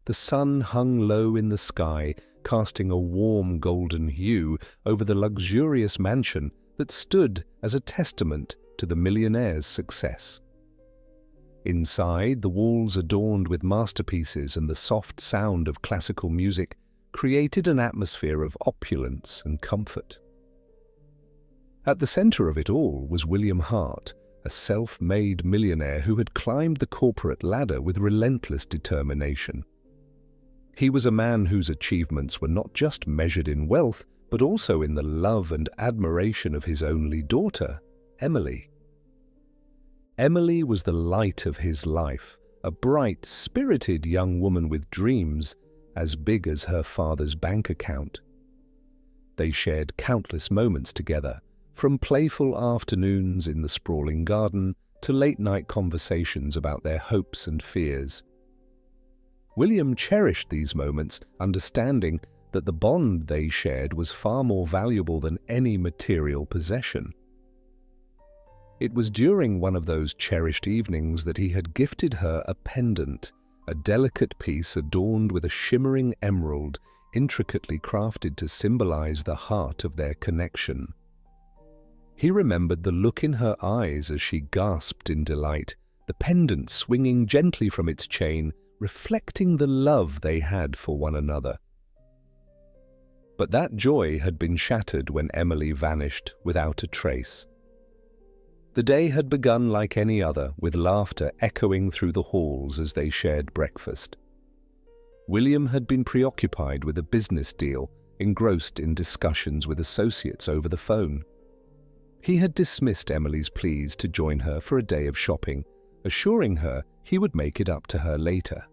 The sun hung low in the sky, casting a warm golden hue over the luxurious mansion that stood as a testament to the millionaire's success. Inside, the walls adorned with masterpieces and the soft sound of classical music created an atmosphere of opulence and comfort. At the center of it all was William Hart, a self-made millionaire who had climbed the corporate ladder with relentless determination. He was a man whose achievements were not just measured in wealth, but also in the love and admiration of his only daughter, Emily. Emily was the light of his life, a bright, spirited young woman with dreams as big as her father's bank account. They shared countless moments together, from playful afternoons in the sprawling garden to late-night conversations about their hopes and fears. William cherished these moments, understanding that the bond they shared was far more valuable than any material possession. It was during one of those cherished evenings that he had gifted her a pendant, a delicate piece adorned with a shimmering emerald, intricately crafted to symbolize the heart of their connection. He remembered the look in her eyes as she gasped in delight, the pendant swinging gently from its chain, reflecting the love they had for one another. But that joy had been shattered when Emily vanished without a trace. The day had begun like any other, with laughter echoing through the halls as they shared breakfast. William had been preoccupied with a business deal, engrossed in discussions with associates over the phone. He had dismissed Emily's pleas to join her for a day of shopping, assuring her he would make it up to her later.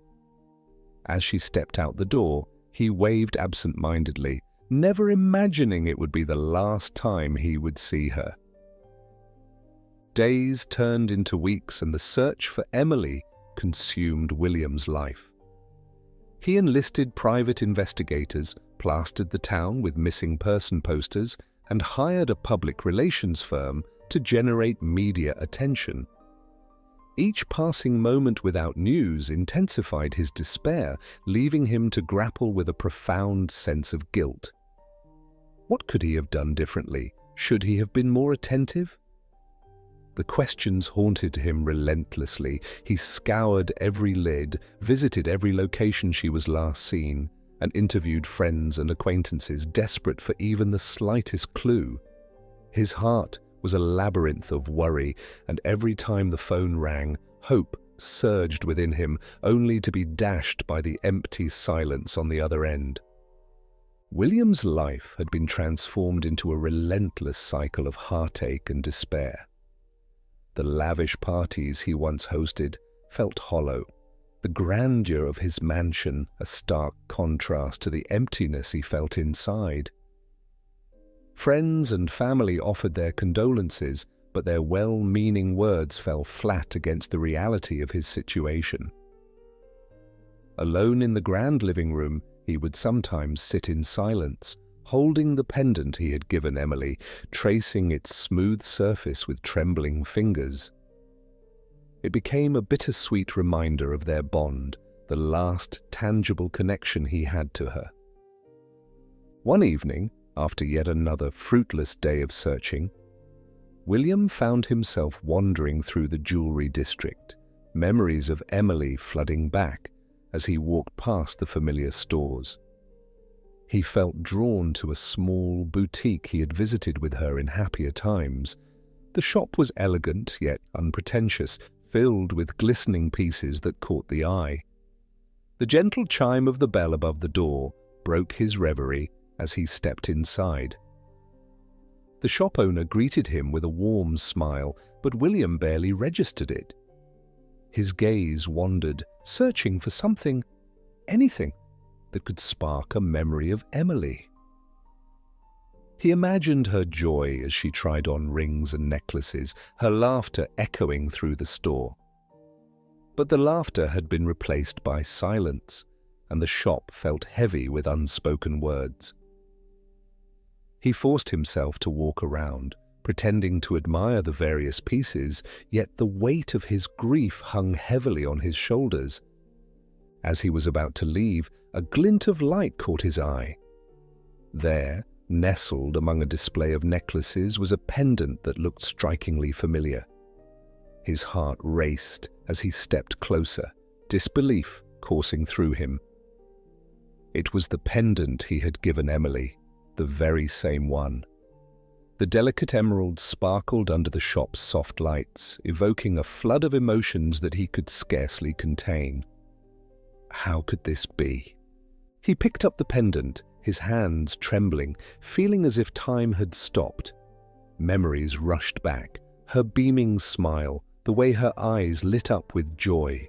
As she stepped out the door, he waved absent-mindedly, never imagining it would be the last time he would see her. Days turned into weeks, and the search for Emily consumed William's life. He enlisted private investigators, plastered the town with missing person posters, and hired a public relations firm to generate media attention. Each passing moment without news intensified his despair, leaving him to grapple with a profound sense of guilt. What could he have done differently? Should he have been more attentive? The questions haunted him relentlessly. He scoured every lid, visited every location she was last seen, and interviewed friends and acquaintances desperate for even the slightest clue. His heart was a labyrinth of worry, and every time the phone rang, hope surged within him, only to be dashed by the empty silence on the other end. William's life had been transformed into a relentless cycle of heartache and despair. The lavish parties he once hosted felt hollow, the grandeur of his mansion a stark contrast to the emptiness he felt inside. Friends and family offered their condolences, but their well-meaning words fell flat against the reality of his situation. Alone in the grand living room, he would sometimes sit in silence, holding the pendant he had given Emily, tracing its smooth surface with trembling fingers. It became a bittersweet reminder of their bond, the last tangible connection he had to her. One evening, after yet another fruitless day of searching, William found himself wandering through the jewelry district, memories of Emily flooding back as he walked past the familiar stores. He felt drawn to a small boutique he had visited with her in happier times. The shop was elegant yet unpretentious, filled with glistening pieces that caught the eye. The gentle chime of the bell above the door broke his reverie as he stepped inside. The shop owner greeted him with a warm smile, but William barely registered it. His gaze wandered, searching for something, anything, that could spark a memory of Emily. He imagined her joy as she tried on rings and necklaces, her laughter echoing through the store. But the laughter had been replaced by silence, and the shop felt heavy with unspoken words. He forced himself to walk around, pretending to admire the various pieces, yet the weight of his grief hung heavily on his shoulders. As he was about to leave, a glint of light caught his eye. There, nestled among a display of necklaces, was a pendant that looked strikingly familiar. His heart raced as he stepped closer, disbelief coursing through him. It was the pendant he had given Emily, the very same one. The delicate emerald sparkled under the shop's soft lights, evoking a flood of emotions that he could scarcely contain. How could this be? He picked up the pendant, his hands trembling, feeling as if time had stopped. Memories rushed back, her beaming smile, the way her eyes lit up with joy.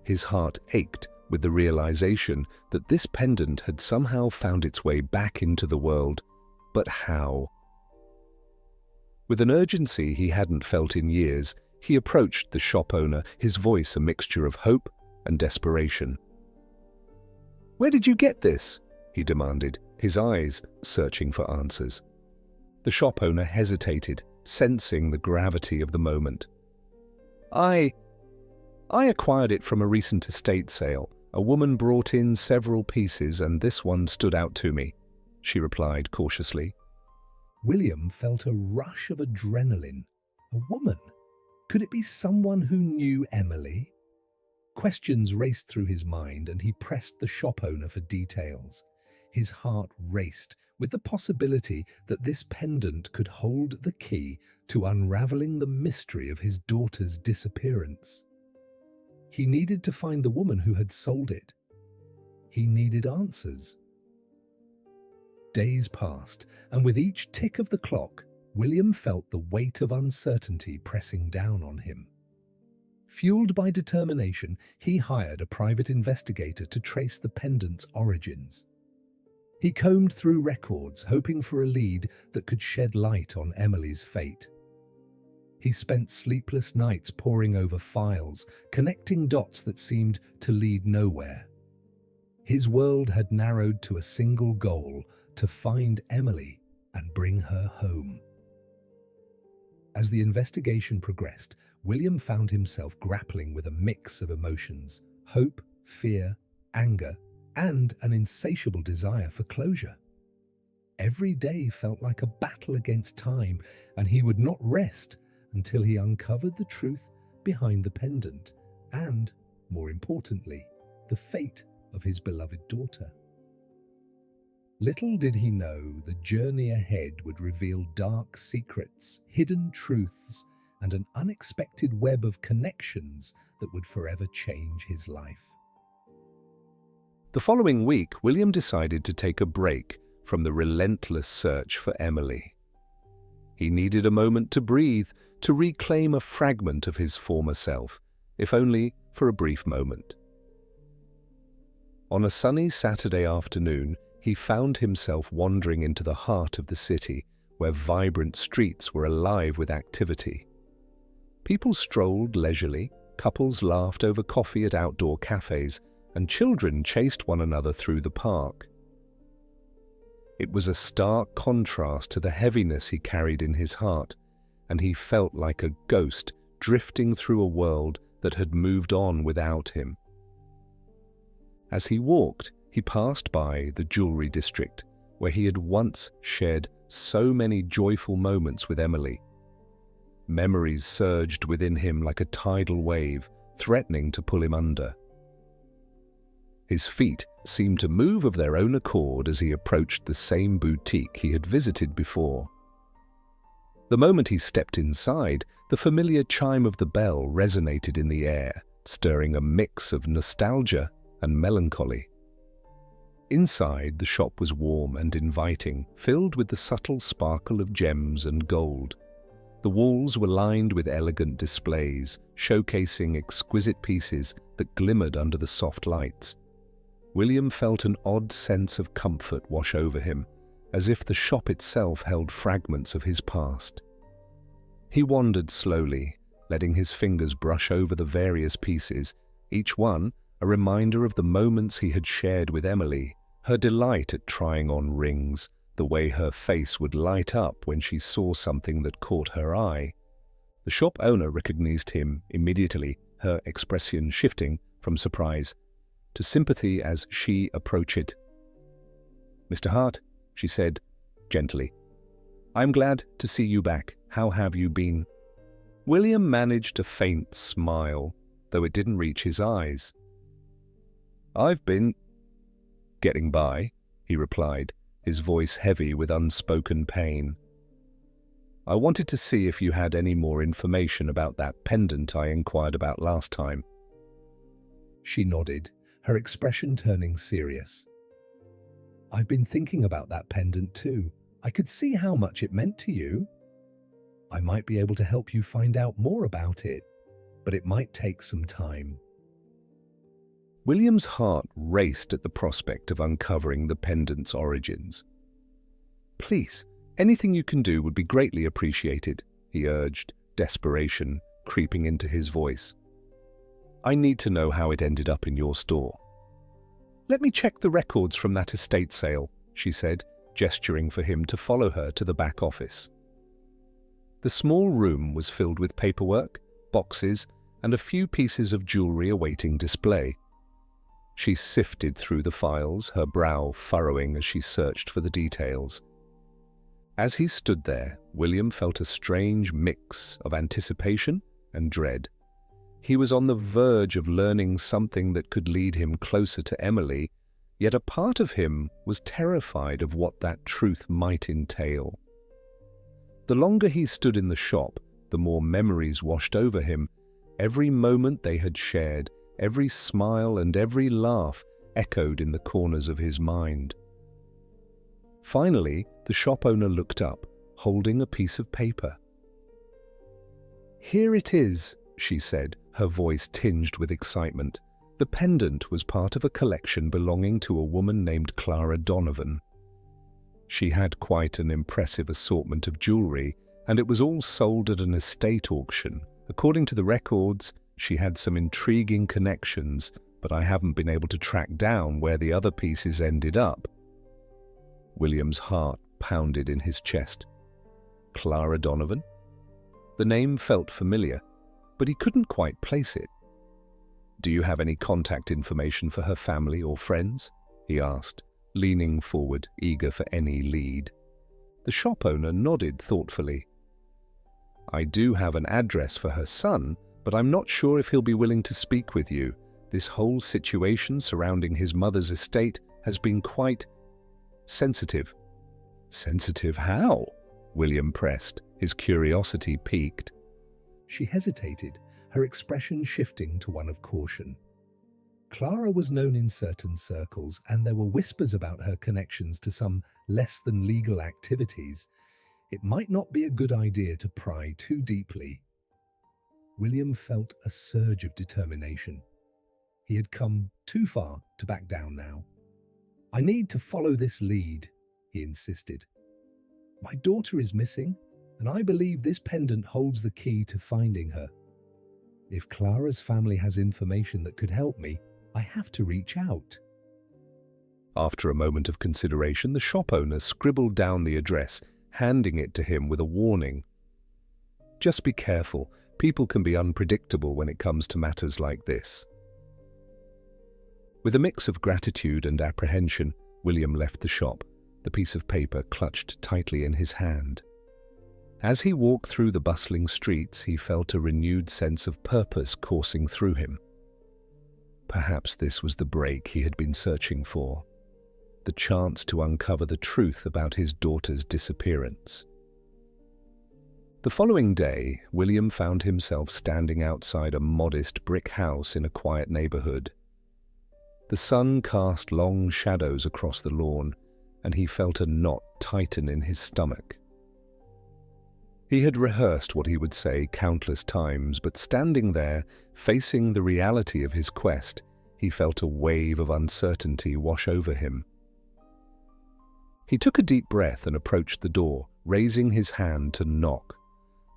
His heart ached with the realization that this pendant had somehow found its way back into the world. But how? With an urgency he hadn't felt in years, he approached the shop owner, his voice a mixture of hope and desperation. "Where did you get this?" he demanded, his eyes searching for answers. The shop owner hesitated, sensing the gravity of the moment. I acquired it from a recent estate sale. A woman brought in several pieces and this one stood out to me," she replied cautiously. William felt a rush of adrenaline. A woman? Could it be someone who knew Emily? Questions raced through his mind and he pressed the shop owner for details. His heart raced with the possibility that this pendant could hold the key to unraveling the mystery of his daughter's disappearance. He needed to find the woman who had sold it. He needed answers. Days passed, and with each tick of the clock, William felt the weight of uncertainty pressing down on him. Fueled by determination, he hired a private investigator to trace the pendant's origins. He combed through records, hoping for a lead that could shed light on Emily's fate. He spent sleepless nights poring over files, connecting dots that seemed to lead nowhere. His world had narrowed to a single goal: to find Emily and bring her home. As the investigation progressed, William found himself grappling with a mix of emotions: hope, fear, anger, and an insatiable desire for closure. Every day felt like a battle against time, and he would not rest until he uncovered the truth behind the pendant and, more importantly, the fate of his beloved daughter. Little did he know the journey ahead would reveal dark secrets, hidden truths, and an unexpected web of connections that would forever change his life. The following week, William decided to take a break from the relentless search for Emily. He needed a moment to breathe, to reclaim a fragment of his former self, if only for a brief moment. On a sunny Saturday afternoon, he found himself wandering into the heart of the city, where vibrant streets were alive with activity. People strolled leisurely, couples laughed over coffee at outdoor cafes, and children chased one another through the park. It was a stark contrast to the heaviness he carried in his heart, and he felt like a ghost drifting through a world that had moved on without him. As he walked, he passed by the jewelry district, where he had once shared so many joyful moments with Emily. Memories surged within him like a tidal wave, threatening to pull him under. His feet seemed to move of their own accord as he approached the same boutique he had visited before. The moment he stepped inside, the familiar chime of the bell resonated in the air, stirring a mix of nostalgia and melancholy. Inside, the shop was warm and inviting, filled with the subtle sparkle of gems and gold. The walls were lined with elegant displays, showcasing exquisite pieces that glimmered under the soft lights. William felt an odd sense of comfort wash over him, as if the shop itself held fragments of his past. He wandered slowly, letting his fingers brush over the various pieces, each one a reminder of the moments he had shared with Emily, her delight at trying on rings, the way her face would light up when she saw something that caught her eye. The shop owner recognized him immediately, her expression shifting from surprise. to sympathy as she approached it. "Mr. Hart," she said, gently, "I'm glad to see you back. How have you been?" William managed a faint smile, though it didn't reach his eyes. "I've been getting by," he replied, his voice heavy with unspoken pain. "I wanted to see if you had any more information about that pendant I inquired about last time." She nodded, her expression turning serious. "I've been thinking about that pendant too. I could see how much it meant to you. I might be able to help you find out more about it, but it might take some time." William's heart raced at the prospect of uncovering the pendant's origins. "Please, anything you can do would be greatly appreciated," he urged, desperation creeping into his voice. "I need to know how it ended up in your store." "Let me check the records from that estate sale," she said, gesturing for him to follow her to the back office. The small room was filled with paperwork, boxes, and a few pieces of jewelry awaiting display. She sifted through the files, her brow furrowing as she searched for the details. As he stood there, William felt a strange mix of anticipation and dread. He was on the verge of learning something that could lead him closer to Emily, yet a part of him was terrified of what that truth might entail. The longer he stood in the shop, the more memories washed over him. Every moment they had shared, every smile and every laugh echoed in the corners of his mind. Finally, the shop owner looked up, holding a piece of paper. "Here it is," she said, her voice tinged with excitement. The pendant was part of a collection belonging to a woman named Clara Donovan. She had quite an impressive assortment of jewelry, and it was all sold at an estate auction. According to the records, she had some intriguing connections, but I haven't been able to track down where the other pieces ended up. William's heart pounded in his chest. Clara Donovan? The name felt familiar, but he couldn't quite place it. "Do you have any contact information for her family or friends?" he asked, leaning forward, eager for any lead. The shop owner nodded thoughtfully. "I do have an address for her son, but I'm not sure if he'll be willing to speak with you. This whole situation surrounding his mother's estate has been quite sensitive." "Sensitive how?" William pressed, his curiosity piqued. She hesitated, her expression shifting to one of caution. Clara was known in certain circles, and there were whispers about her connections to some less-than-legal activities. It might not be a good idea to pry too deeply. William felt a surge of determination. He had come too far to back down now. "I need to follow this lead," he insisted. "My daughter is missing, and I believe this pendant holds the key to finding her. If Clara's family has information that could help me, I have to reach out." After a moment of consideration, the shop owner scribbled down the address, handing it to him with a warning. "Just be careful. People can be unpredictable when it comes to matters like this." With a mix of gratitude and apprehension, William left the shop, the piece of paper clutched tightly in his hand. As he walked through the bustling streets, he felt a renewed sense of purpose coursing through him. Perhaps this was the break he had been searching for, the chance to uncover the truth about his daughter's disappearance. The following day, William found himself standing outside a modest brick house in a quiet neighborhood. The sun cast long shadows across the lawn, and he felt a knot tighten in his stomach. He had rehearsed what he would say countless times, but standing there, facing the reality of his quest, he felt a wave of uncertainty wash over him. He took a deep breath and approached the door, raising his hand to knock.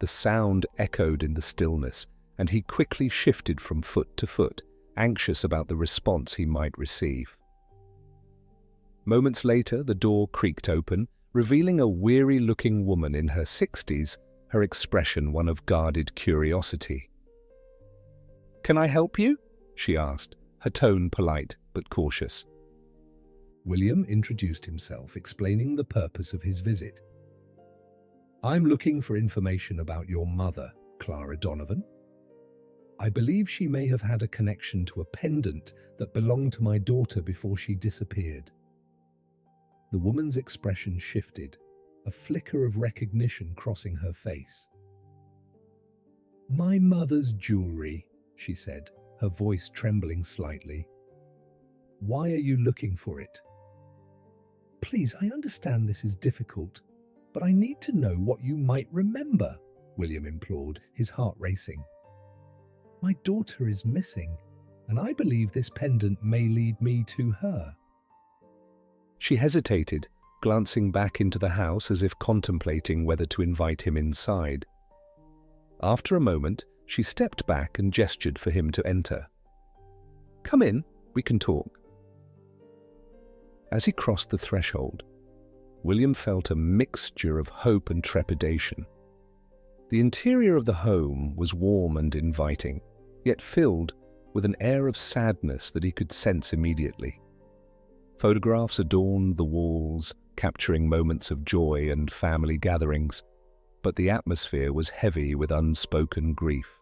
The sound echoed in the stillness, and he quickly shifted from foot to foot, anxious about the response he might receive. Moments later, the door creaked open, revealing a weary-looking woman in her 60s, her expression one of guarded curiosity. "Can I help you?" she asked, her tone polite, but cautious. William introduced himself, explaining the purpose of his visit. "I'm looking for information about your mother, Clara Donovan. I believe she may have had a connection to a pendant that belonged to my daughter before she disappeared." The woman's expression shifted, a flicker of recognition crossing her face. "My mother's jewelry," she said, her voice trembling slightly. "Why are you looking for it?" "Please, I understand this is difficult, but I need to know what you might remember," William implored, his heart racing. "My daughter is missing, and I believe this pendant may lead me to her." She hesitated, glancing back into the house as if contemplating whether to invite him inside. After a moment, she stepped back and gestured for him to enter. "Come in, we can talk." As he crossed the threshold, William felt a mixture of hope and trepidation. The interior of the home was warm and inviting, yet filled with an air of sadness that he could sense immediately. Photographs adorned the walls, capturing moments of joy and family gatherings, but the atmosphere was heavy with unspoken grief.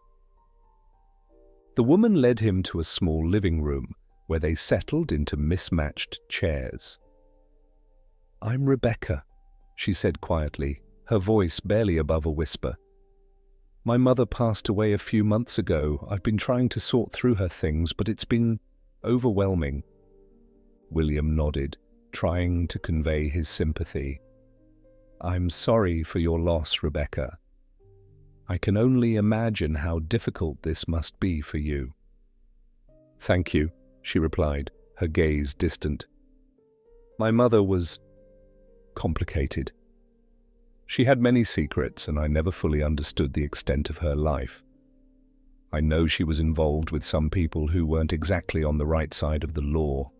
The woman led him to a small living room, where they settled into mismatched chairs. "I'm Rebecca," she said quietly, her voice barely above a whisper. "My mother passed away a few months ago. I've been trying to sort through her things, but it's been overwhelming." William nodded, trying to convey his sympathy. "I'm sorry for your loss, Rebecca. I can only imagine how difficult this must be for you." "Thank you," she replied, her gaze distant. "My mother was complicated. She had many secrets, and I never fully understood the extent of her life. I know she was involved with some people who weren't exactly on the right side of the law."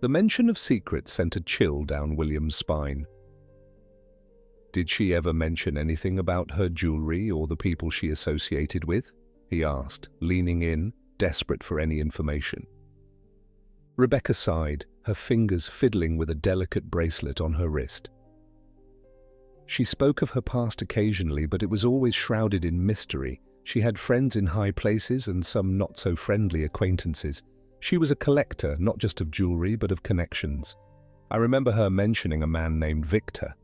The mention of secrets sent a chill down William's spine. "Did she ever mention anything about her jewelry or the people she associated with?" he asked, leaning in, desperate for any information. Rebecca sighed, her fingers fiddling with a delicate bracelet on her wrist. "She spoke of her past occasionally, but it was always shrouded in mystery. She had friends in high places and some not-so-friendly acquaintances. She was a collector, not just of jewelry, but of connections. I remember her mentioning a man named Victor.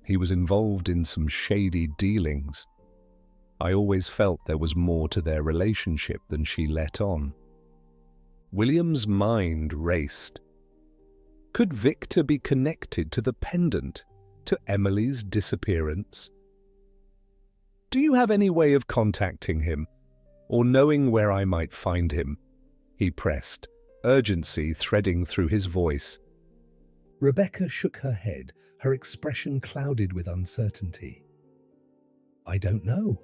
He was involved in some shady dealings. I always felt there was more to their relationship than she let on." William's mind raced. Could Victor be connected to the pendant, to Emily's disappearance? "Do you have any way of contacting him, or knowing where I might find him?" he pressed, urgency threading through his voice. Rebecca shook her head, her expression clouded with uncertainty. "I don't know.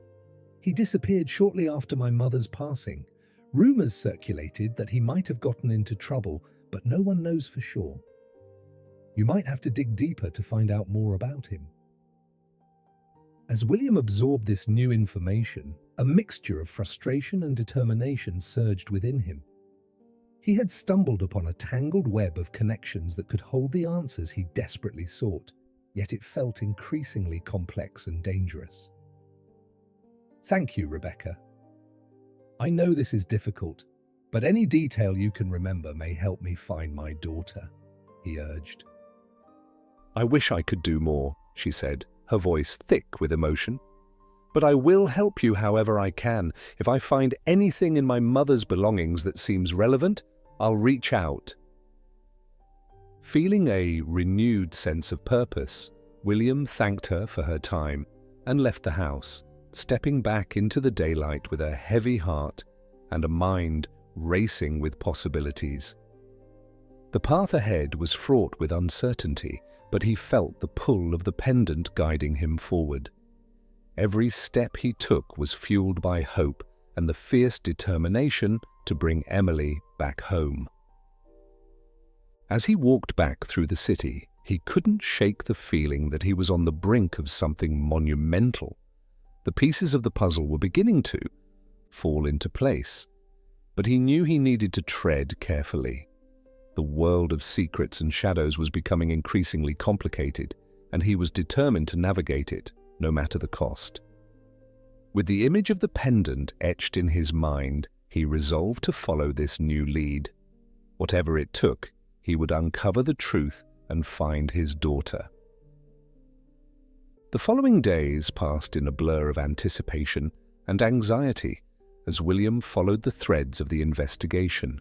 He disappeared shortly after my mother's passing. Rumors circulated that he might have gotten into trouble, but no one knows for sure. You might have to dig deeper to find out more about him." As William absorbed this new information, a mixture of frustration and determination surged within him. He had stumbled upon a tangled web of connections that could hold the answers he desperately sought, yet it felt increasingly complex and dangerous. "Thank you, Rebecca. I know this is difficult, but any detail you can remember may help me find my daughter," he urged. "I wish I could do more," she said, her voice thick with emotion. "But I will help you however I can. If I find anything in my mother's belongings that seems relevant, I'll reach out." Feeling a renewed sense of purpose, William thanked her for her time and left the house, stepping back into the daylight with a heavy heart and a mind racing with possibilities. The path ahead was fraught with uncertainty, but he felt the pull of the pendant guiding him forward. Every step he took was fueled by hope and the fierce determination to bring Emily back home. As he walked back through the city, he couldn't shake the feeling that he was on the brink of something monumental. The pieces of the puzzle were beginning to fall into place. But he knew he needed to tread carefully. The world of secrets and shadows was becoming increasingly complicated, and he was determined to navigate it, no matter the cost. With the image of the pendant etched in his mind, he resolved to follow this new lead. Whatever it took, he would uncover the truth and find his daughter. The following days passed in a blur of anticipation and anxiety as William followed the threads of the investigation.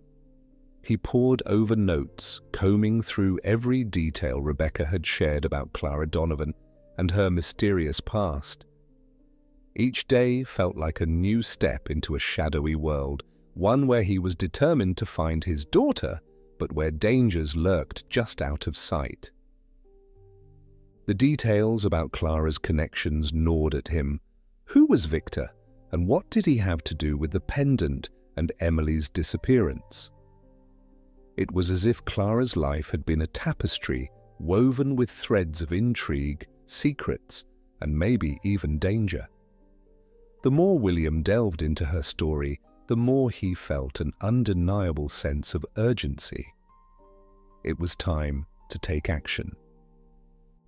He pored over notes, combing through every detail Rebecca had shared about Clara Donovan and her mysterious past. Each day felt like a new step into a shadowy world, one where he was determined to find his daughter, but where dangers lurked just out of sight. The details about Clara's connections gnawed at him. Who was Victor, and what did he have to do with the pendant and Emily's disappearance? It was as if Clara's life had been a tapestry woven with threads of intrigue, secrets, and maybe even danger. The more William delved into her story, the more he felt an undeniable sense of urgency. It was time to take action.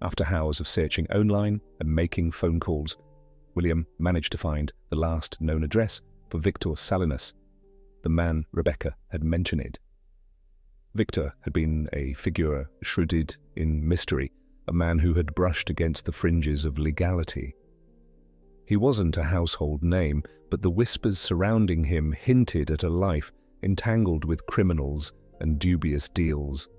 After hours of searching online and making phone calls, William managed to find the last known address for Victor Salinas, the man Rebecca had mentioned. Victor had been a figure shrouded in mystery, a man who had brushed against the fringes of legality. He wasn't a household name, but the whispers surrounding him hinted at a life entangled with criminals and dubious deals.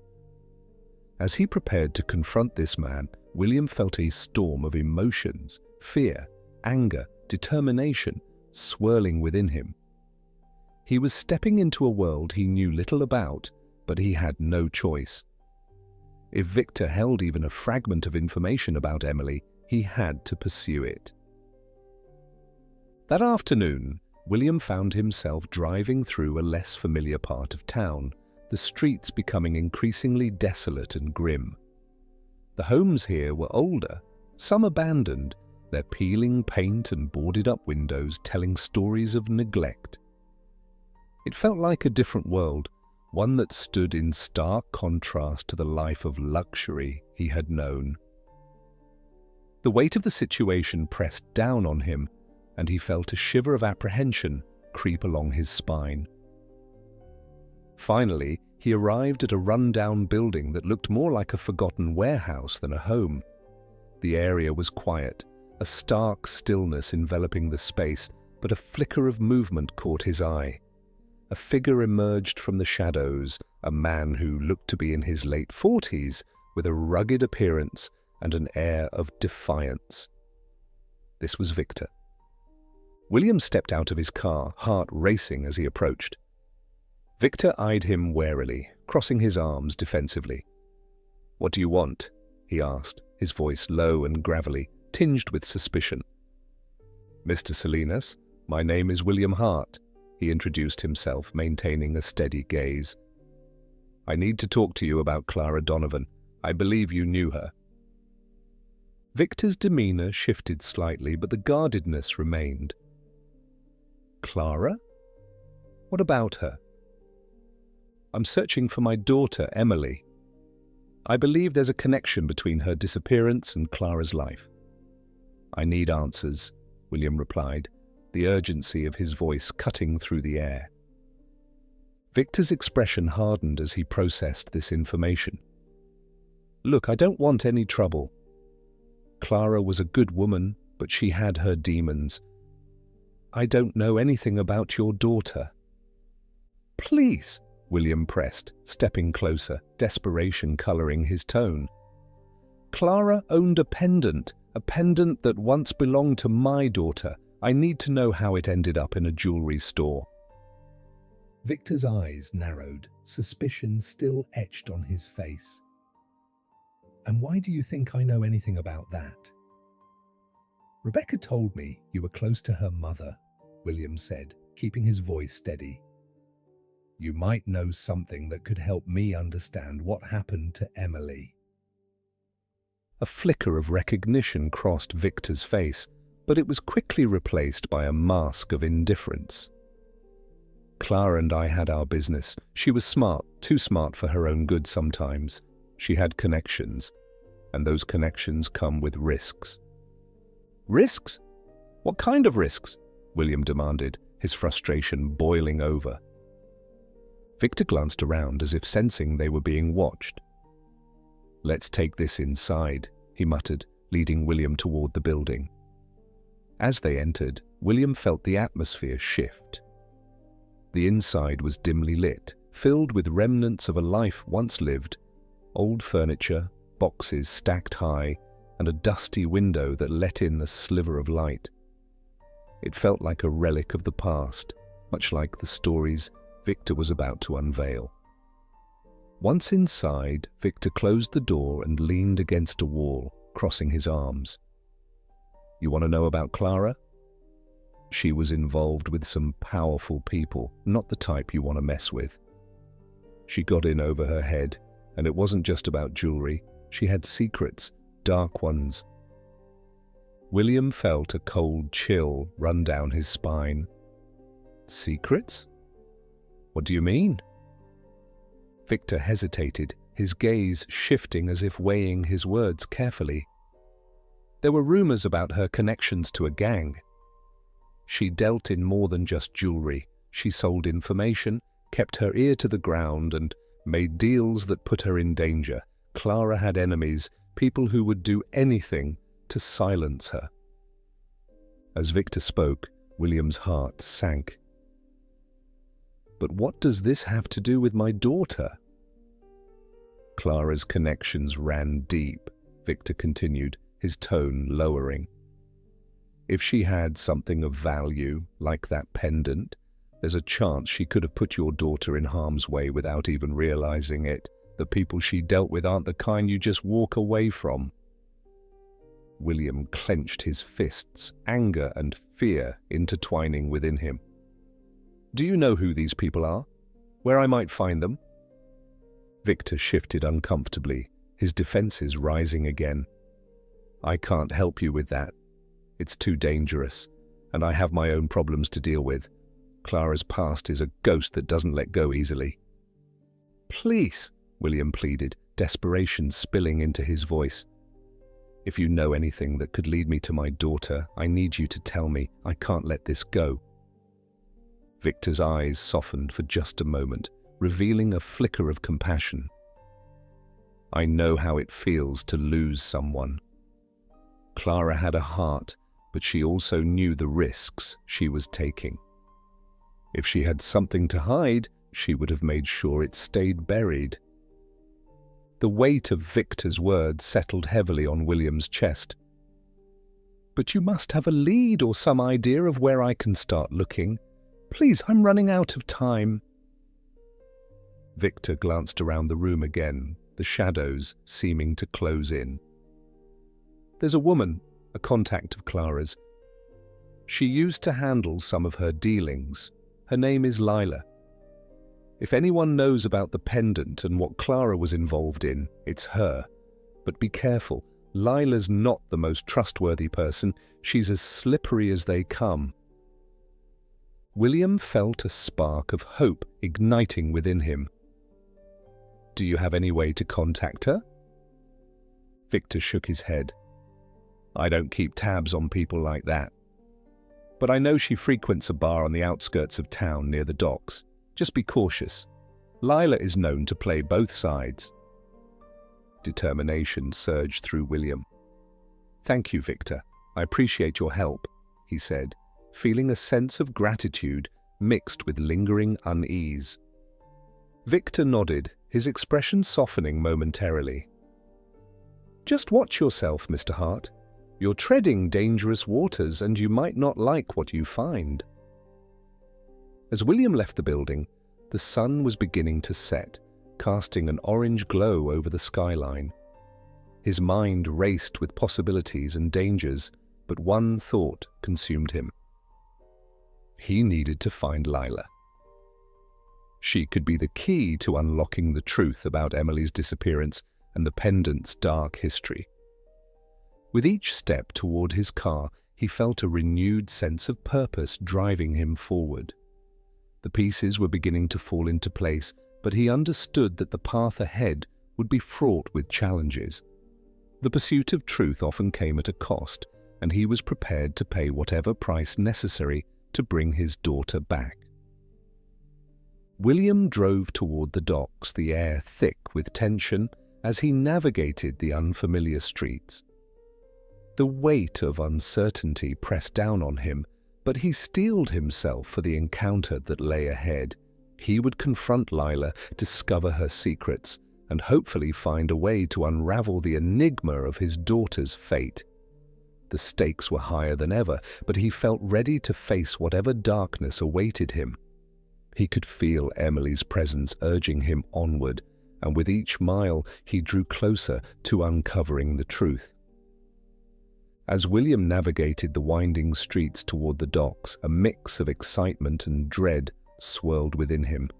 As he prepared to confront this man, William felt a storm of emotions, fear, anger, determination swirling within him. He was stepping into a world he knew little about, but he had no choice. If Victor held even a fragment of information about Emily, he had to pursue it. That afternoon, William found himself driving through a less familiar part of town, the streets becoming increasingly desolate and grim. The homes here were older, some abandoned, their peeling paint and boarded-up windows telling stories of neglect. It felt like a different world, one that stood in stark contrast to the life of luxury he had known. The weight of the situation pressed down on him, and he felt a shiver of apprehension creep along his spine. Finally, he arrived at a run-down building that looked more like a forgotten warehouse than a home. The area was quiet, a stark stillness enveloping the space, but a flicker of movement caught his eye. A figure emerged from the shadows, a man who looked to be in his late 40s, with a rugged appearance and an air of defiance. This was Victor. William stepped out of his car, heart racing as he approached. Victor eyed him warily, crossing his arms defensively. "What do you want?" he asked, his voice low and gravelly, tinged with suspicion. "Mr. Salinas, my name is William Hart," he introduced himself, maintaining a steady gaze. "I need to talk to you about Clara Donovan. I believe you knew her." Victor's demeanor shifted slightly, but the guardedness remained. "Clara? What about her?" "I'm searching for my daughter, Emily. I believe there's a connection between her disappearance and Clara's life." "I need answers," William replied, the urgency of his voice cutting through the air. Victor's expression hardened as he processed this information. "Look, I don't want any trouble. Clara was a good woman, but she had her demons. I don't know anything about your daughter." "Please," William pressed, stepping closer, desperation coloring his tone. "Clara owned a pendant that once belonged to my daughter. I need to know how it ended up in a jewelry store." Victor's eyes narrowed, suspicion still etched on his face. "And why do you think I know anything about that?" "Rebecca told me you were close to her mother," William said, keeping his voice steady. "You might know something that could help me understand what happened to Emily." A flicker of recognition crossed Victor's face, but it was quickly replaced by a mask of indifference. Clara and I had our business. She was smart, too smart for her own good sometimes. She had connections, and those connections come with risks." "Risks? What kind of risks?" William demanded, his frustration boiling over. Victor glanced around as if sensing they were being watched. "Let's take this inside," he muttered, leading William toward the building. As they entered, William felt the atmosphere shift. The inside was dimly lit, filled with remnants of a life once lived: old furniture, boxes stacked high, and a dusty window that let in a sliver of light. It felt like a relic of the past, much like the stories Victor was about to unveil. Once inside, Victor closed the door and leaned against a wall, crossing his arms. "You want to know about Clara? She was involved with some powerful people, not the type you want to mess with. She got in over her head, and it wasn't just about jewelry. She had secrets, dark ones." William felt a cold chill run down his spine. "Secrets? What do you mean?" Victor hesitated, his gaze shifting as if weighing his words carefully. There were rumors about her connections to a gang. She dealt in more than just jewelry. She sold information, kept her ear to the ground, and made deals that put her in danger. Clara had enemies, people who would do anything to silence her. As Victor spoke, William's heart sank. "But what does this have to do with my daughter?" "Clara's connections ran deep," Victor continued, his tone lowering. "If she had something of value, like that pendant, there's a chance she could have put your daughter in harm's way without even realizing it. The people she dealt with aren't the kind you just walk away from." William clenched his fists, anger and fear intertwining within him. "Do you know who these people are? Where I might find them?" Victor shifted uncomfortably, his defenses rising again. "I can't help you with that. It's too dangerous, and I have my own problems to deal with. Clara's past is a ghost that doesn't let go easily." "Please," William pleaded, desperation spilling into his voice. "If you know anything that could lead me to my daughter, I need you to tell me. I can't let this go." Victor's eyes softened for just a moment, revealing a flicker of compassion. "I know how it feels to lose someone. Clara had a heart, but she also knew the risks she was taking. If she had something to hide, she would have made sure it stayed buried." The weight of Victor's words settled heavily on William's chest. "But you must have a lead or some idea of where I can start looking. Please, I'm running out of time." Victor glanced around the room again, the shadows seeming to close in. "There's a woman, a contact of Clara's. She used to handle some of her dealings. Her name is Lila. If anyone knows about the pendant and what Clara was involved in, it's her. But be careful, Lila's not the most trustworthy person. She's as slippery as they come." William felt a spark of hope igniting within him. "Do you have any way to contact her?" Victor shook his head. "I don't keep tabs on people like that. But I know she frequents a bar on the outskirts of town near the docks. Just be cautious. Lila is known to play both sides." Determination surged through William. "Thank you, Victor. I appreciate your help," he said, feeling a sense of gratitude mixed with lingering unease. Victor nodded, his expression softening momentarily. "Just watch yourself, Mr. Hart. You're treading dangerous waters, and you might not like what you find." As William left the building, the sun was beginning to set, casting an orange glow over the skyline. His mind raced with possibilities and dangers, but one thought consumed him. He needed to find Lila. She could be the key to unlocking the truth about Emily's disappearance and the pendant's dark history. With each step toward his car, he felt a renewed sense of purpose driving him forward. The pieces were beginning to fall into place, but he understood that the path ahead would be fraught with challenges. The pursuit of truth often came at a cost, and he was prepared to pay whatever price necessary to bring his daughter back. William drove toward the docks, the air thick with tension as he navigated the unfamiliar streets. The weight of uncertainty pressed down on him, but he steeled himself for the encounter that lay ahead. He would confront Lila, discover her secrets, and hopefully find a way to unravel the enigma of his daughter's fate. The stakes were higher than ever, but he felt ready to face whatever darkness awaited him. He could feel Emily's presence urging him onward, and with each mile he drew closer to uncovering the truth. As William navigated the winding streets toward the docks, a mix of excitement and dread swirled within him.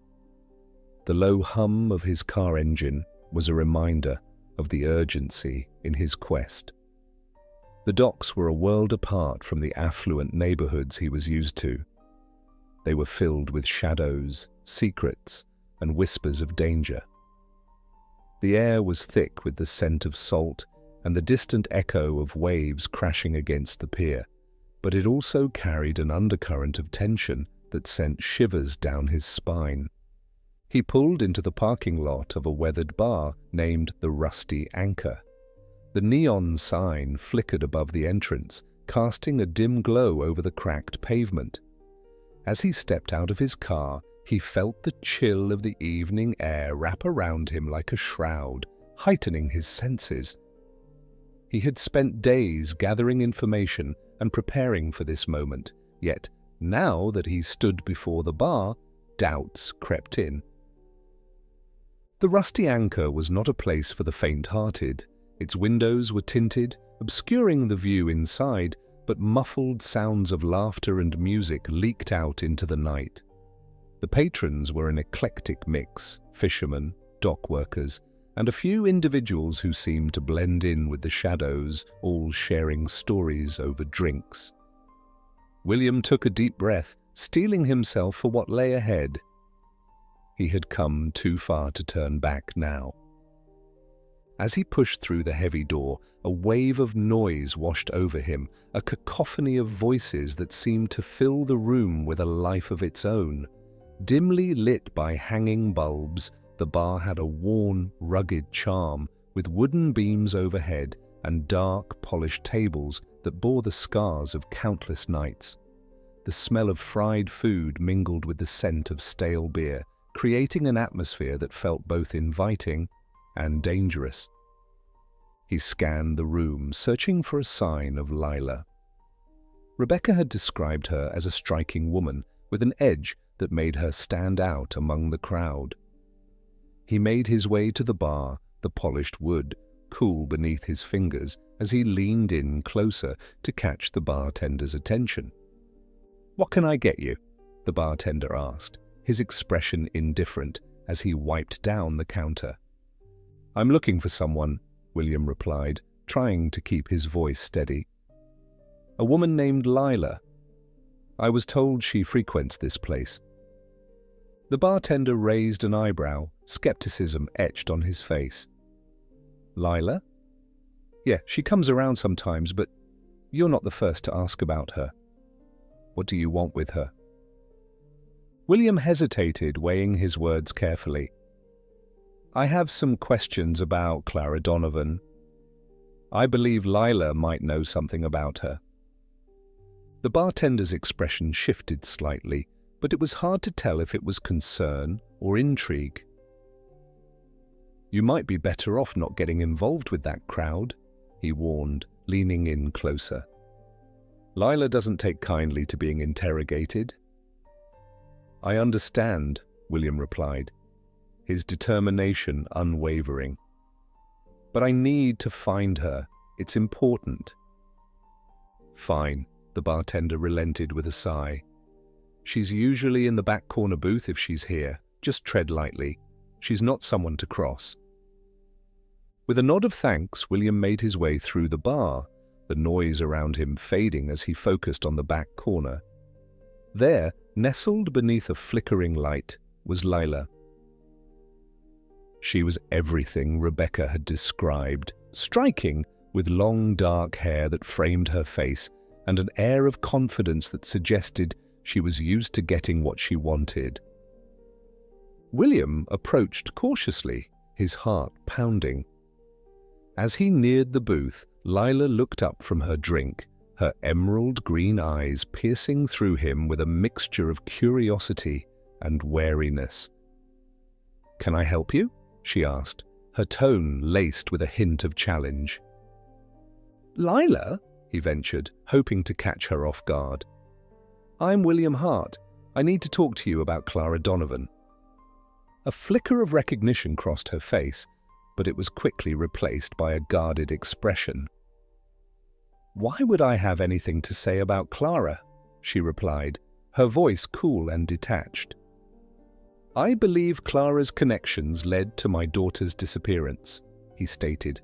The low hum of his car engine was a reminder of the urgency in his quest. The docks were a world apart from the affluent neighborhoods he was used to. They were filled with shadows, secrets, and whispers of danger. The air was thick with the scent of salt and the distant echo of waves crashing against the pier, but it also carried an undercurrent of tension that sent shivers down his spine. He pulled into the parking lot of a weathered bar named the Rusty Anchor. The neon sign flickered above the entrance, casting a dim glow over the cracked pavement. As he stepped out of his car, he felt the chill of the evening air wrap around him like a shroud, heightening his senses. He had spent days gathering information and preparing for this moment, yet now that he stood before the bar, doubts crept in. The Rusty Anchor was not a place for the faint-hearted. Its windows were tinted, obscuring the view inside, but muffled sounds of laughter and music leaked out into the night. The patrons were an eclectic mix: fishermen, dock workers, and a few individuals who seemed to blend in with the shadows, all sharing stories over drinks. William took a deep breath, steeling himself for what lay ahead. He had come too far to turn back now. As he pushed through the heavy door, a wave of noise washed over him, a cacophony of voices that seemed to fill the room with a life of its own. Dimly lit by hanging bulbs, the bar had a worn, rugged charm, with wooden beams overhead and dark, polished tables that bore the scars of countless nights. The smell of fried food mingled with the scent of stale beer, creating an atmosphere that felt both inviting and dangerous. He scanned the room, searching for a sign of Lila. Rebecca had described her as a striking woman, with an edge that made her stand out among the crowd. He made his way to the bar, the polished wood cool beneath his fingers as he leaned in closer to catch the bartender's attention. "What can I get you?" the bartender asked, his expression indifferent as he wiped down the counter. "I'm looking for someone," William replied, trying to keep his voice steady. "A woman named Lila. I was told she frequents this place." The bartender raised an eyebrow, skepticism etched on his face. "Lila? Yeah, she comes around sometimes, but you're not the first to ask about her. What do you want with her?" William hesitated, weighing his words carefully. "I have some questions about Clara Donovan. I believe Lila might know something about her." The bartender's expression shifted slightly, but it was hard to tell if it was concern or intrigue. "You might be better off not getting involved with that crowd," he warned, leaning in closer. "Lila doesn't take kindly to being interrogated." "I understand," William replied, his determination unwavering. "But I need to find her. It's important." "Fine," the bartender relented with a sigh. "She's usually in the back corner booth if she's here. Just tread lightly. She's not someone to cross." With a nod of thanks, William made his way through the bar, the noise around him fading as he focused on the back corner. There, nestled beneath a flickering light, was Lila. She was everything Rebecca had described, striking, with long dark hair that framed her face and an air of confidence that suggested she was used to getting what she wanted. William approached cautiously, his heart pounding. As he neared the booth, Lila looked up from her drink, her emerald green eyes piercing through him with a mixture of curiosity and wariness. "Can I help you?" she asked, her tone laced with a hint of challenge. "Lila?" he ventured, hoping to catch her off guard. "I'm William Hart. I need to talk to you about Clara Donovan." A flicker of recognition crossed her face, but it was quickly replaced by a guarded expression. "Why would I have anything to say about Clara?" she replied, her voice cool and detached. "I believe Clara's connections led to my daughter's disappearance," he stated,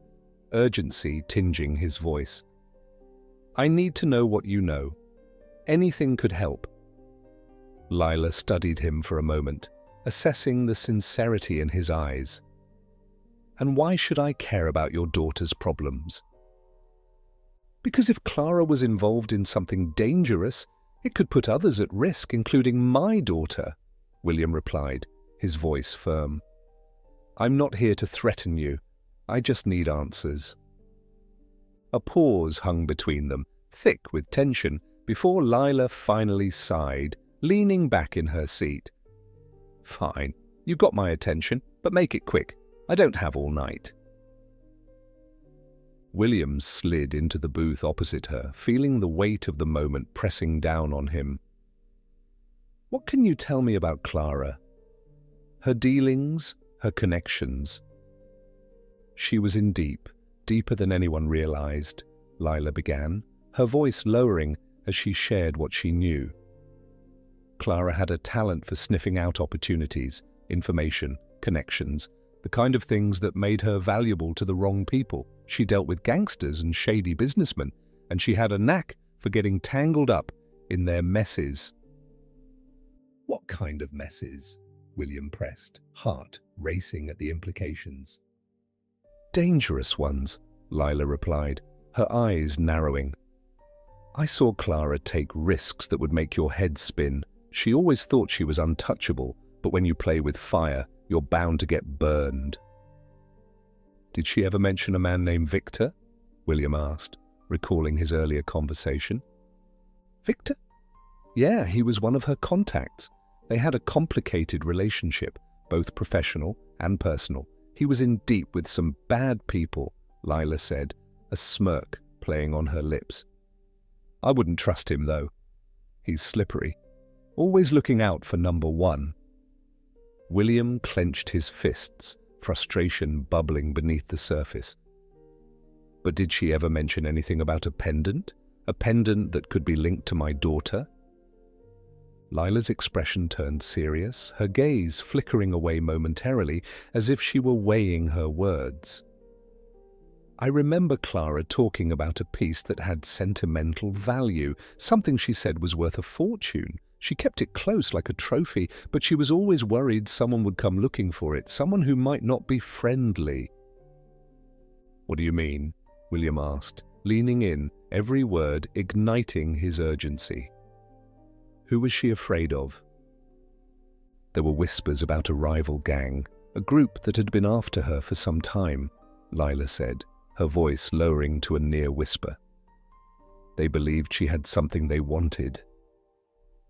urgency tinging his voice. "I need to know what you know. Anything could help." Lila studied him for a moment, assessing the sincerity in his eyes. "And why should I care about your daughter's problems?" "Because if Clara was involved in something dangerous, it could put others at risk, including my daughter," William replied, his voice firm. "I'm not here to threaten you. I just need answers." A pause hung between them, thick with tension, before Lila finally sighed, leaning back in her seat. "Fine, you got my attention, but make it quick. I don't have all night." William slid into the booth opposite her, feeling the weight of the moment pressing down on him. "What can you tell me about Clara? Her dealings, her connections?" "She was in deep, deeper than anyone realized," Lila began, her voice lowering as she shared what she knew. "Clara had a talent for sniffing out opportunities, information, connections, the kind of things that made her valuable to the wrong people. She dealt with gangsters and shady businessmen, and she had a knack for getting tangled up in their messes." "What kind of messes?" William pressed, heart racing at the implications. "Dangerous ones," Lila replied, her eyes narrowing. "I saw Clara take risks that would make your head spin. She always thought she was untouchable, but when you play with fire, you're bound to get burned." "Did she ever mention a man named Victor?" William asked, recalling his earlier conversation. "Victor? Yeah, he was one of her contacts. They had a complicated relationship, both professional and personal. He was in deep with some bad people," Lila said, a smirk playing on her lips. "I wouldn't trust him, though. He's slippery, always looking out for number one." William clenched his fists, frustration bubbling beneath the surface. "But did she ever mention anything about a pendant? A pendant that could be linked to my daughter?" Lila's expression turned serious, her gaze flickering away momentarily as if she were weighing her words. "I remember Clara talking about a piece that had sentimental value, something she said was worth a fortune. She kept it close like a trophy, but she was always worried someone would come looking for it, someone who might not be friendly." "What do you mean?" William asked, leaning in, every word igniting his urgency. "Who was she afraid of?" "There were whispers about a rival gang, a group that had been after her for some time," Lila said, her voice lowering to a near whisper. "They believed she had something they wanted.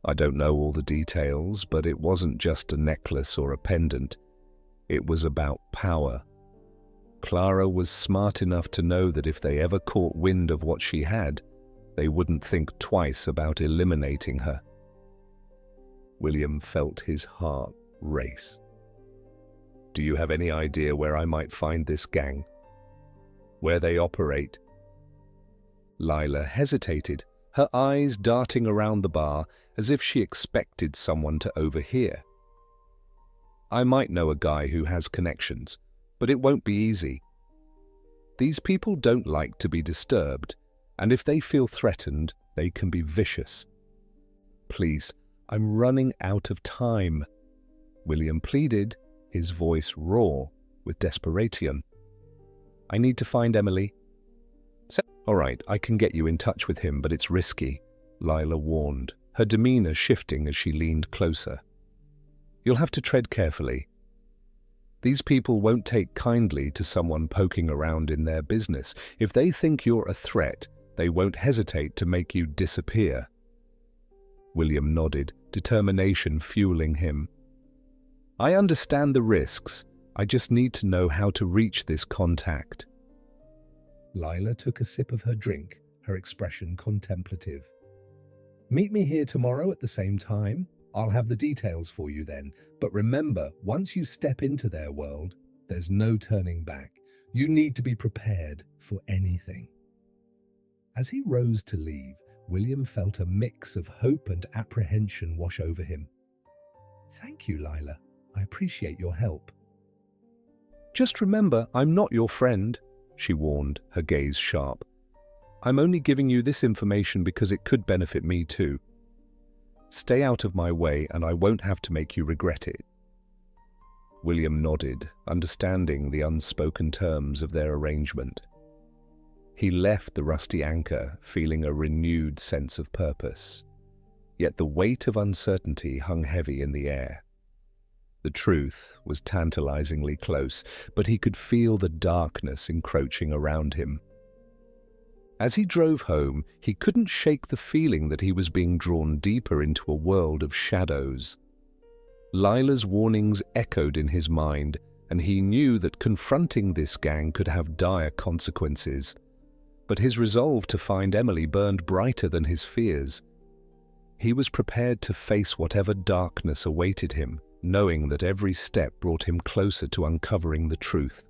I don't know all the details, but it wasn't just a necklace or a pendant. It was about power. Clara was smart enough to know that if they ever caught wind of what she had, they wouldn't think twice about eliminating her." William felt his heart race. "Do you have any idea where I might find this gang? Where they operate?" Lila hesitated, her eyes darting around the bar as if she expected someone to overhear. "I might know a guy who has connections, but it won't be easy. These people don't like to be disturbed, and if they feel threatened, they can be vicious. Please, I'm running out of time," William pleaded, his voice raw with desperation. "I need to find Emily." "All right, I can get you in touch with him, but it's risky," Lila warned, her demeanor shifting as she leaned closer. "You'll have to tread carefully. These people won't take kindly to someone poking around in their business. If they think you're a threat, they won't hesitate to make you disappear." William nodded, determination fueling him. "I understand the risks. I just need to know how to reach this contact." Lila took a sip of her drink, her expression contemplative. "Meet me here tomorrow at the same time. I'll have the details for you then. But remember, once you step into their world, there's no turning back. You need to be prepared for anything." As he rose to leave, William felt a mix of hope and apprehension wash over him. "Thank you, Lila. I appreciate your help." "Just remember, I'm not your friend," she warned, her gaze sharp. "I'm only giving you this information because it could benefit me too. Stay out of my way and I won't have to make you regret it." William nodded, understanding the unspoken terms of their arrangement. He left the Rusty Anchor feeling a renewed sense of purpose. Yet the weight of uncertainty hung heavy in the air. The truth was tantalizingly close, but he could feel the darkness encroaching around him. As he drove home, he couldn't shake the feeling that he was being drawn deeper into a world of shadows. Lila's warnings echoed in his mind, and he knew that confronting this gang could have dire consequences. But his resolve to find Emily burned brighter than his fears. He was prepared to face whatever darkness awaited him, knowing that every step brought him closer to uncovering the truth.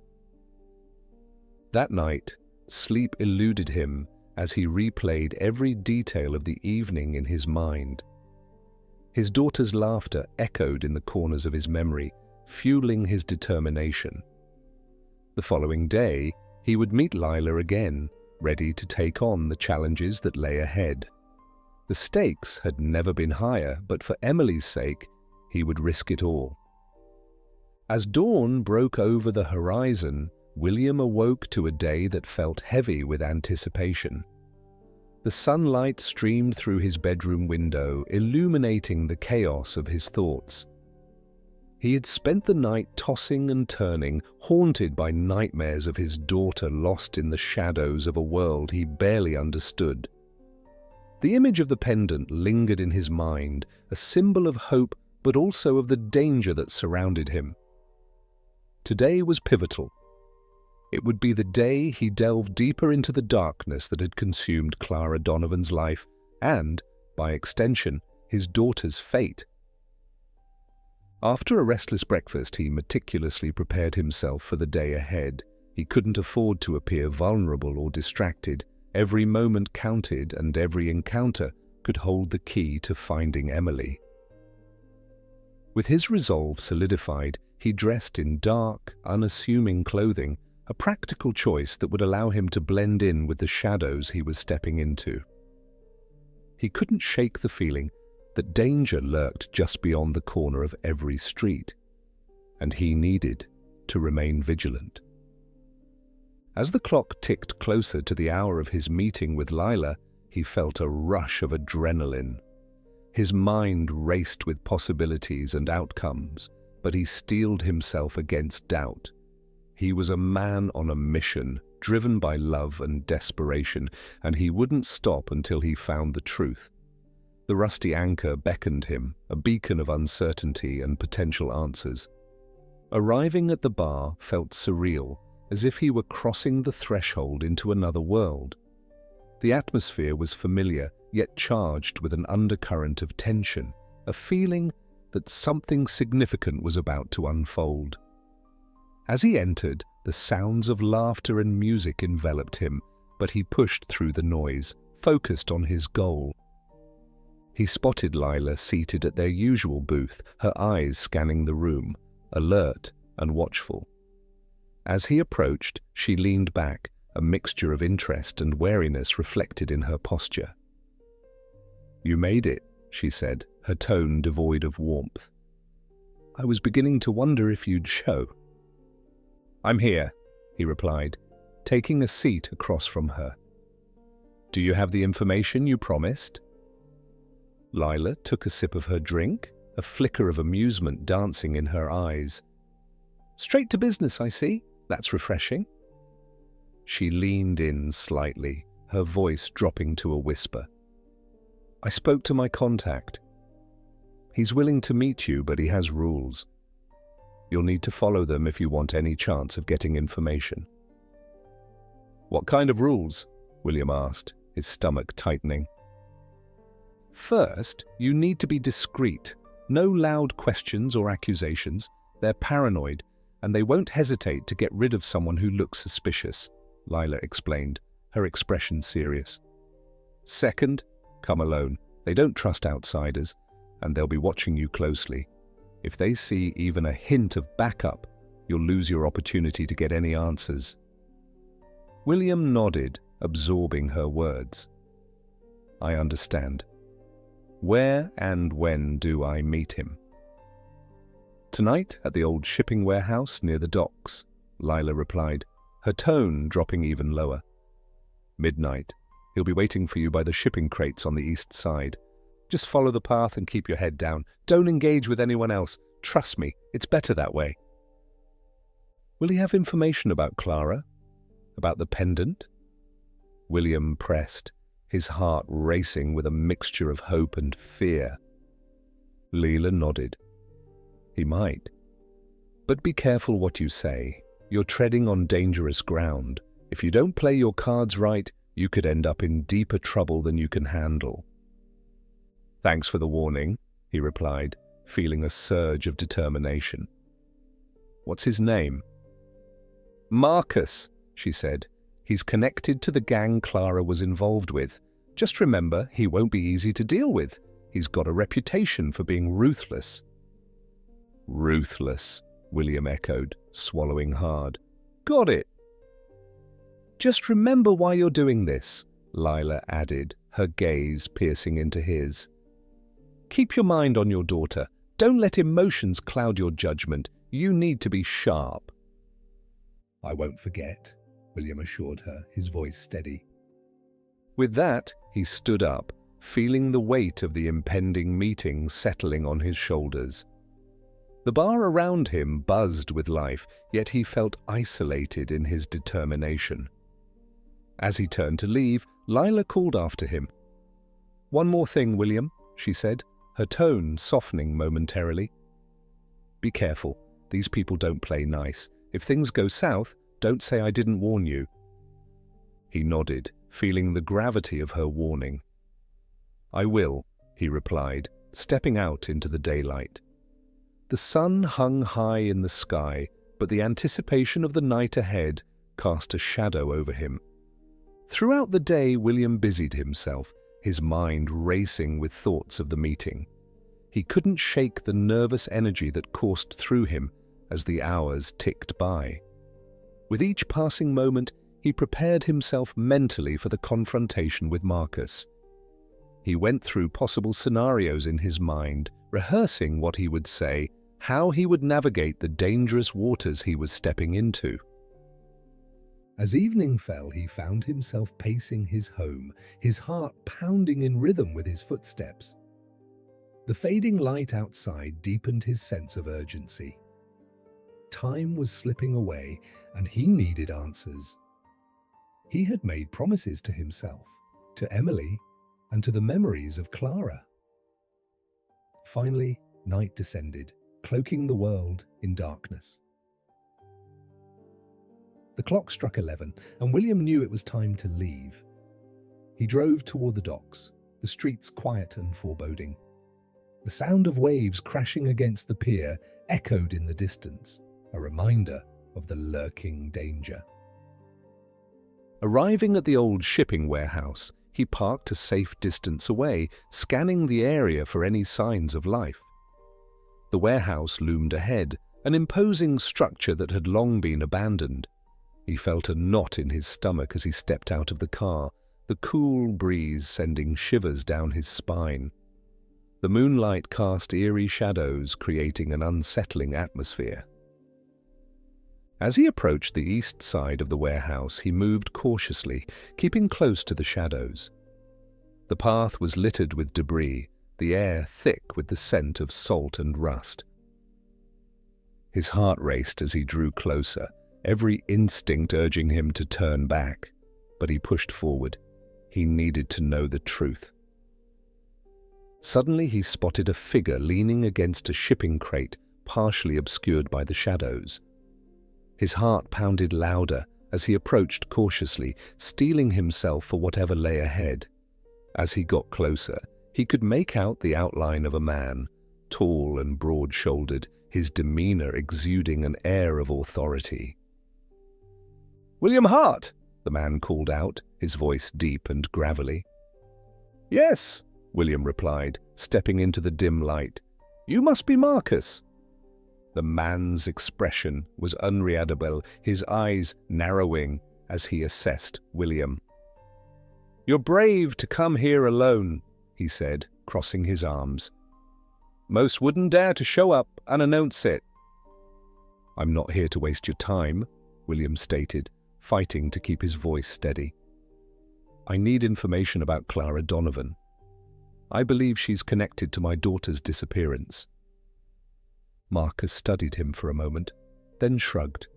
That night, sleep eluded him as he replayed every detail of the evening in his mind. His daughter's laughter echoed in the corners of his memory, fueling his determination. The following day, he would meet Lila again, ready to take on the challenges that lay ahead. The stakes had never been higher, but for Emily's sake, he would risk it all. As dawn broke over the horizon, William awoke to a day that felt heavy with anticipation. The sunlight streamed through his bedroom window, illuminating the chaos of his thoughts. He had spent the night tossing and turning, haunted by nightmares of his daughter lost in the shadows of a world he barely understood. The image of the pendant lingered in his mind, a symbol of hope but also of the danger that surrounded him. Today was pivotal. It would be the day he delved deeper into the darkness that had consumed Clara Donovan's life and, by extension, his daughter's fate. After a restless breakfast, he meticulously prepared himself for the day ahead. He couldn't afford to appear vulnerable or distracted. Every moment counted, and every encounter could hold the key to finding Emily. With his resolve solidified, he dressed in dark, unassuming clothing, a practical choice that would allow him to blend in with the shadows he was stepping into. He couldn't shake the feeling that danger lurked just beyond the corner of every street, and he needed to remain vigilant. As the clock ticked closer to the hour of his meeting with Lila, he felt a rush of adrenaline. His mind raced with possibilities and outcomes, but he steeled himself against doubt. He was a man on a mission, driven by love and desperation, and he wouldn't stop until he found the truth. The Rusty Anchor beckoned him, a beacon of uncertainty and potential answers. Arriving at the bar felt surreal, as if he were crossing the threshold into another world. The atmosphere was familiar, yet charged with an undercurrent of tension, a feeling that something significant was about to unfold. As he entered, the sounds of laughter and music enveloped him, but he pushed through the noise, focused on his goal. He spotted Lila seated at their usual booth, her eyes scanning the room, alert and watchful. As he approached, she leaned back, a mixture of interest and wariness reflected in her posture. "You made it," she said, her tone devoid of warmth. "I was beginning to wonder if you'd show." "I'm here," he replied, taking a seat across from her. "Do you have the information you promised?" Lila took a sip of her drink, a flicker of amusement dancing in her eyes. "Straight to business, I see. That's refreshing." She leaned in slightly, her voice dropping to a whisper. "I spoke to my contact. He's willing to meet you, but he has rules. You'll need to follow them if you want any chance of getting information." "What kind of rules?" William asked, his stomach tightening. "First, you need to be discreet. No loud questions or accusations. They're paranoid, and they won't hesitate to get rid of someone who looks suspicious," Lila explained, her expression serious. "Second, come alone. They don't trust outsiders, and they'll be watching you closely. If they see even a hint of backup, you'll lose your opportunity to get any answers." William nodded, absorbing her words. "I understand. Where and when do I meet him?" "Tonight at the old shipping warehouse near the docks," Lila replied, her tone dropping even lower. "Midnight. He'll be waiting for you by the shipping crates on the east side. Just follow the path and keep your head down. Don't engage with anyone else. Trust me, it's better that way." "Will he have information about Clara? About the pendant?" William pressed, his heart racing with a mixture of hope and fear. Leela nodded. "He might. But be careful what you say. You're treading on dangerous ground. If you don't play your cards right, you could end up in deeper trouble than you can handle." "Thanks for the warning," he replied, feeling a surge of determination. "What's his name?" "Marcus," she said. "He's connected to the gang Clara was involved with. Just remember, he won't be easy to deal with. He's got a reputation for being ruthless." "Ruthless," William echoed, swallowing hard. "Got it." "Just remember why you're doing this," Lila added, her gaze piercing into his. "Keep your mind on your daughter. Don't let emotions cloud your judgment. You need to be sharp." "I won't forget," William assured her, his voice steady. With that, he stood up, feeling the weight of the impending meeting settling on his shoulders. The bar around him buzzed with life, yet he felt isolated in his determination. As he turned to leave, Lila called after him. "One more thing, William," she said, her tone softening momentarily. "Be careful. These people don't play nice. If things go south, don't say I didn't warn you." He nodded, feeling the gravity of her warning. "I will," he replied, stepping out into the daylight. The sun hung high in the sky, but the anticipation of the night ahead cast a shadow over him. Throughout the day, William busied himself, his mind racing with thoughts of the meeting. He couldn't shake the nervous energy that coursed through him as the hours ticked by. With each passing moment, he prepared himself mentally for the confrontation with Marcus. He went through possible scenarios in his mind, rehearsing what he would say, how he would navigate the dangerous waters he was stepping into. As evening fell, he found himself pacing his home, his heart pounding in rhythm with his footsteps. The fading light outside deepened his sense of urgency. Time was slipping away, and he needed answers. He had made promises to himself, to Emily, and to the memories of Clara. Finally, night descended, cloaking the world in darkness. The clock struck 11, and William knew it was time to leave. He drove toward the docks, the streets quiet and foreboding. The sound of waves crashing against the pier echoed in the distance, a reminder of the lurking danger. Arriving at the old shipping warehouse, he parked a safe distance away, scanning the area for any signs of life. The warehouse loomed ahead, an imposing structure that had long been abandoned. He felt a knot in his stomach as he stepped out of the car, the cool breeze sending shivers down his spine. The moonlight cast eerie shadows, creating an unsettling atmosphere. As he approached the east side of the warehouse, he moved cautiously, keeping close to the shadows. The path was littered with debris, the air thick with the scent of salt and rust. His heart raced as he drew closer, every instinct urging him to turn back. But he pushed forward. He needed to know the truth. Suddenly he spotted a figure leaning against a shipping crate, partially obscured by the shadows. His heart pounded louder as he approached cautiously, steeling himself for whatever lay ahead. As he got closer, he could make out the outline of a man, tall and broad-shouldered, his demeanor exuding an air of authority. "William Hart!" the man called out, his voice deep and gravelly. "Yes," William replied, stepping into the dim light. "You must be Marcus." The man's expression was unreadable, his eyes narrowing as he assessed William. "You're brave to come here alone," he said, crossing his arms. "Most wouldn't dare to show up and announce it." "I'm not here to waste your time," William stated, fighting to keep his voice steady. "I need information about Clara Donovan. I believe she's connected to my daughter's disappearance." Marcus studied him for a moment, then shrugged.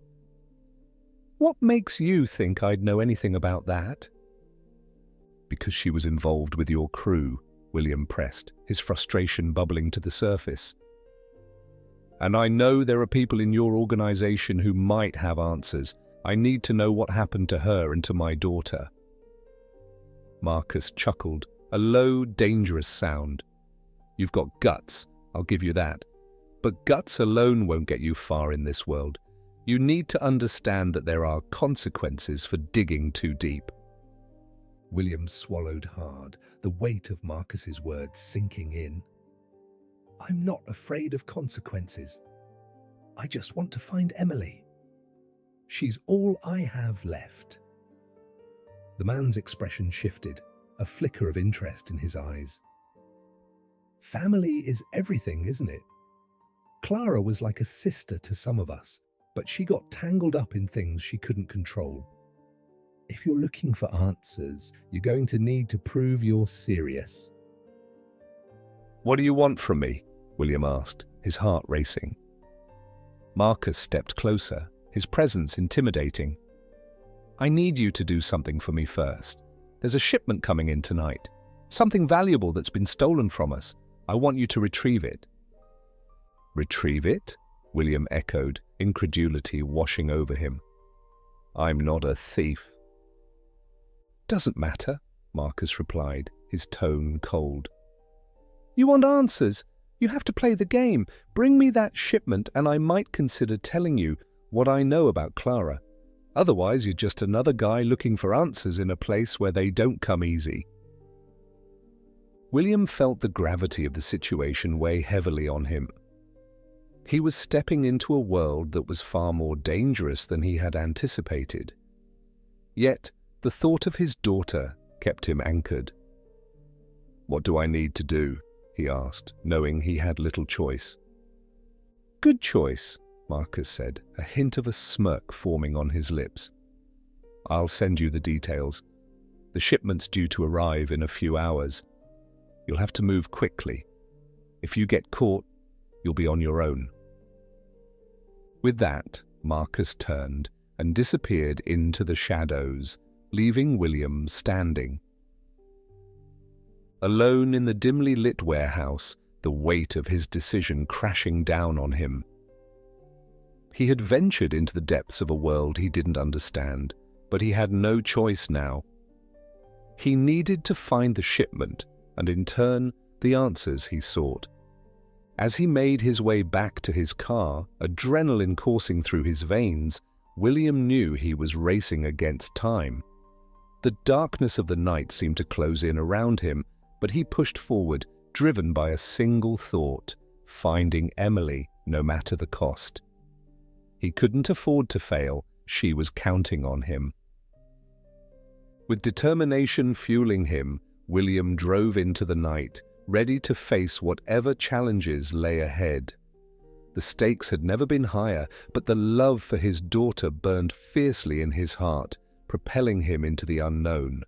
"What makes you think I'd know anything about that?" "Because she was involved with your crew," William pressed, his frustration bubbling to the surface. "And I know there are people in your organization who might have answers. I need to know what happened to her and to my daughter." Marcus chuckled, a low, dangerous sound. "You've got guts, I'll give you that. But guts alone won't get you far in this world. You need to understand that there are consequences for digging too deep." William swallowed hard, the weight of Marcus's words sinking in. "I'm not afraid of consequences. I just want to find Emily. She's all I have left." The man's expression shifted, a flicker of interest in his eyes. "Family is everything, isn't it? Clara was like a sister to some of us, but she got tangled up in things she couldn't control. If you're looking for answers, you're going to need to prove you're serious." "What do you want from me?" William asked, his heart racing. Marcus stepped closer, his presence intimidating. "I need you to do something for me first. There's a shipment coming in tonight. Something valuable that's been stolen from us. I want you to retrieve it." "Retrieve it?" William echoed, incredulity washing over him. "I'm not a thief." "Doesn't matter," Marcus replied, his tone cold. "You want answers? You have to play the game. Bring me that shipment and I might consider telling you what I know about Clara. Otherwise, you're just another guy looking for answers in a place where they don't come easy." William felt the gravity of the situation weigh heavily on him. He was stepping into a world that was far more dangerous than he had anticipated. Yet, the thought of his daughter kept him anchored. "What do I need to do?" he asked, knowing he had little choice. "Good choice," Marcus said, a hint of a smirk forming on his lips. "I'll send you the details. The shipment's due to arrive in a few hours. You'll have to move quickly. If you get caught, you'll be on your own." With that, Marcus turned and disappeared into the shadows, leaving William standing. Alone in the dimly lit warehouse, the weight of his decision crashing down on him. He had ventured into the depths of a world he didn't understand, but he had no choice now. He needed to find the shipment and, in turn, the answers he sought. As he made his way back to his car, adrenaline coursing through his veins, William knew he was racing against time. The darkness of the night seemed to close in around him, but he pushed forward, driven by a single thought: finding Emily, no matter the cost. He couldn't afford to fail. She was counting on him. With determination fueling him, William drove into the night, ready to face whatever challenges lay ahead. The stakes had never been higher, but the love for his daughter burned fiercely in his heart, propelling him into the unknown.